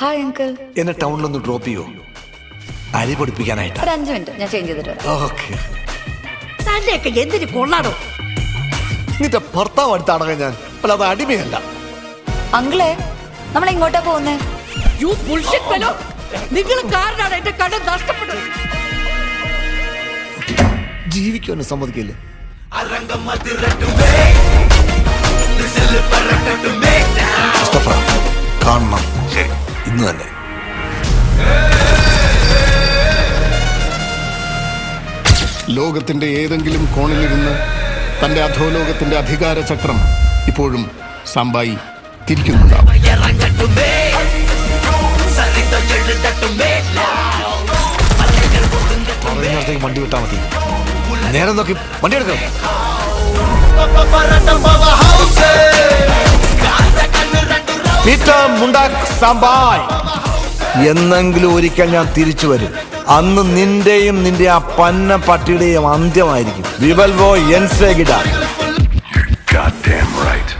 Hi uncle. എന്നെ ടൗണിലൊന്ന് drop ചെയ്യോ? അരി പഠിപ്പിക്കാനായിട്ട്. ഒരു 5 മിനിറ്റ് ഞാൻ ചേഞ്ച് ചെയ്തിട്ട് വരാം. ഓക്കെ. തന്നെയൊക്കെ എന്തിനു കൊള്ളാടോ? നിന്റെ ഭർത്താവ് അടുത്താണോ ഞാൻ? അല്ല, അത് അടിമയല്ല. അങ്കിളെ, നമ്മൾ എങ്ങോട്ടാ പോകുന്നേ? You bullshit fellow. നിങ്ങൾ കാരണമാണ് എന്റെ കട നഷ്ടപ്പെട്ടത്. ജീവിക്കാനും സമ്മതിക്കില്ല. മുസ്തഫ, കാണണം ഇന്ന് തന്നെ. ലോകത്തിന്റെ ഏതെങ്കിലും കോണിലിരുന്ന് തന്റെ അധോലോകത്തിന്റെ അധികാര ചക്രം ഇപ്പോഴും സാമ്പായി തിരിക്കുന്നുണ്ടാവും. വണ്ടി വിട്ടാ മതി. നേരം നോക്കി വണ്ടി എടുക്കണം. എന്നെങ്കിലും ഒരിക്കൽ ഞാൻ തിരിച്ചു വരും. അന്ന് നിന്റെയും നിന്റെ ആ പന്ന പട്ടിയുടെയും അന്ത്യമായിരിക്കും. വിവൽവോ എൻസേഗിഡ. You're goddamn right.